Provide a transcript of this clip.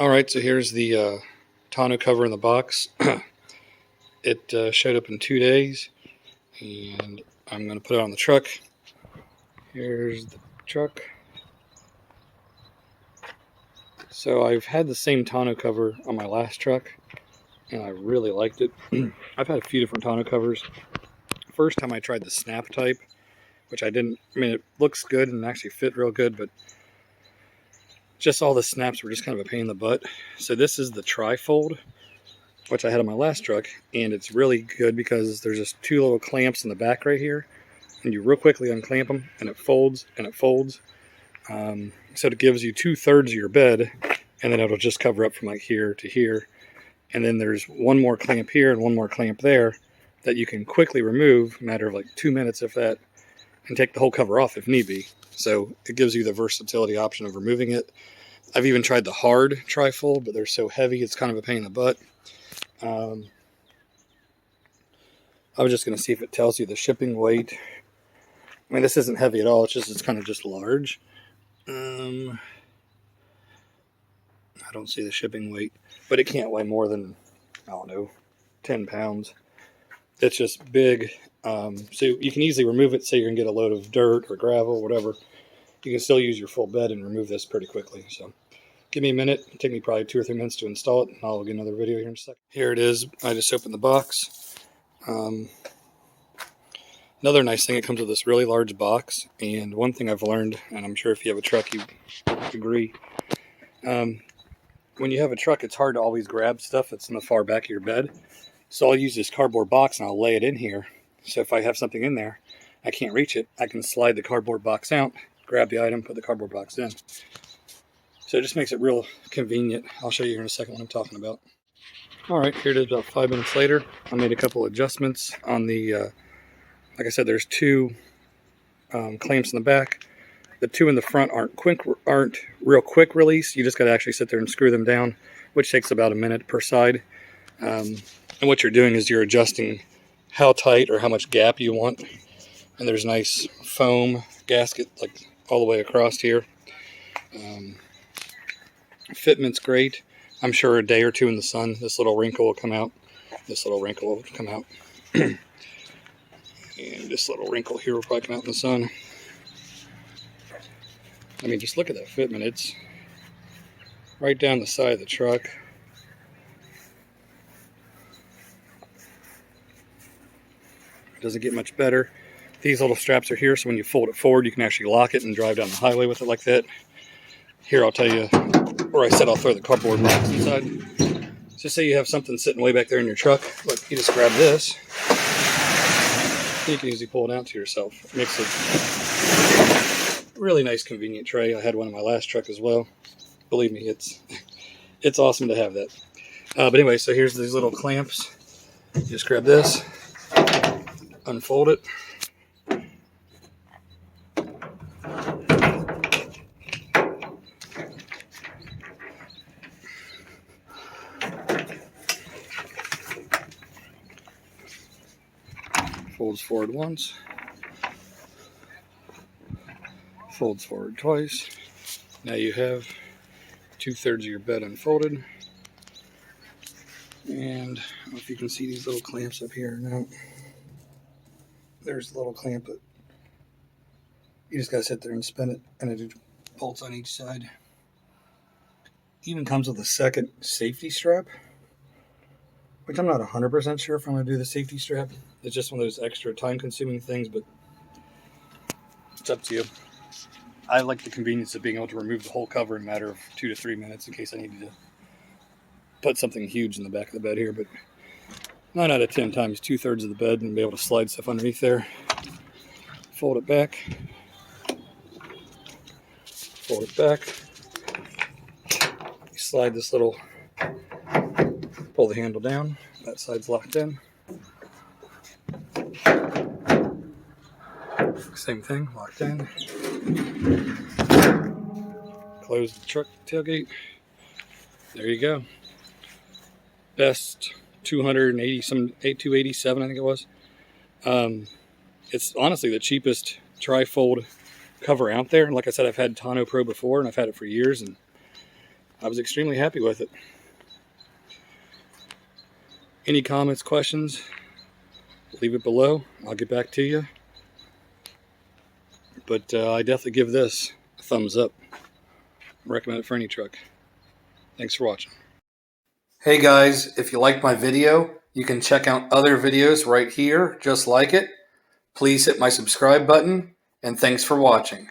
Alright, so here's the tonneau cover in the box. It showed up in 2 days, and I'm going to put it on the truck. Here's the truck. So I've had the same tonneau cover on my last truck, and I really liked it. I've had a few different tonneau covers. First time I tried the snap type, which I didn't, it looks good and actually fit real good, but just all the snaps were just kind of a pain in the butt. So this is the tri-fold, which I had on my last truck, and it's really good because there's just 2 little clamps in the back right here, and you real quickly unclamp them, and it folds, and it folds. So it gives you 2/3 of your bed, and then it'll just cover up from like here to here. And then there's one more clamp here and one more clamp there that you can quickly remove, a matter of like 2 minutes if that, and take the whole cover off if need be. So it gives you the versatility option of removing it. I've even tried the hard tri-fold, but they're so heavy it's kind of a pain in the butt. I was just going to see if it tells you the shipping weight. This isn't heavy at all, it's kind of just large. I don't see the shipping weight, but it can't weigh more than, I don't know, 10 pounds. It's just big, so you can easily remove it. Say you're going to get a load of dirt or gravel, whatever. You can still use your full bed and remove this pretty quickly. So give me a minute. It'll take me probably 2 or 3 minutes to install it, and I'll get another video here in a second. Here it is. I just opened the box. Another nice thing, it comes with this really large box, and one thing I've learned, and I'm sure if you have a truck you agree, when you have a truck, it's hard to always grab stuff that's in the far back of your bed. So I'll use this cardboard box and I'll lay it in here. So if I have something in there, I can't reach it, I can slide the cardboard box out, grab the item, put the cardboard box in. So it just makes it real convenient. I'll show you here in a second what I'm talking about. Alright, here it is about 5 minutes later. I made a couple adjustments on the, like I said, there's 2 clamps in the back. The 2 in the front aren't real quick release. You just got to actually sit there and screw them down, which takes about a minute per side. And what you're doing is you're adjusting how tight or how much gap you want. And there's nice foam gasket like all the way across here. Fitment's great. I'm sure a day or 2 in the sun, this little wrinkle will come out. This little wrinkle will come out. And this little wrinkle here will probably come out in the sun. Just look at that fitment. It's right down the side of the truck. It doesn't get much better. These little straps are here, so when you fold it forward, you can actually lock it and drive down the highway with it like that. Here, I'll tell you where I said I'll throw the cardboard box inside. So say you have something sitting way back there in your truck. Look, you just grab this. You can easily pull it out to yourself. It makes it a really nice, convenient tray. I had one in my last truck as well. Believe me, it's awesome to have that. But anyway, so here's these little clamps. You just grab this, unfold it. Folds forward once, folds forward twice. Now you have 2/3 of your bed unfolded. And I don't know if you can see these little clamps up here. Now, there's a little clamp that you just gotta sit there and spin it, and it bolts on each side. Even comes with a second safety strap, which I'm not 100% sure if I'm going to do the safety strap. It's just one of those extra time-consuming things, but it's up to you. I like the convenience of being able to remove the whole cover in a matter of 2 to 3 minutes in case I needed to put something huge in the back of the bed here, but 9 out of 10 times 2/3 of the bed and be able to slide stuff underneath there. Fold it back. Fold it back. You slide this little, pull the handle down. That side's locked in. Same thing, locked in. Close the truck tailgate. There you go. Best 287, I think it was. It's honestly the cheapest tri-fold cover out there. And like I said, I've had Tonno Pro before, and I've had it for years, and I was extremely happy with it. Any comments, questions, leave it below. I'll get back to you. But I definitely give this a thumbs up. Recommend it for any truck. Thanks for watching. Hey guys, if you liked my video, you can check out other videos right here just like it. Please hit my subscribe button, and thanks for watching.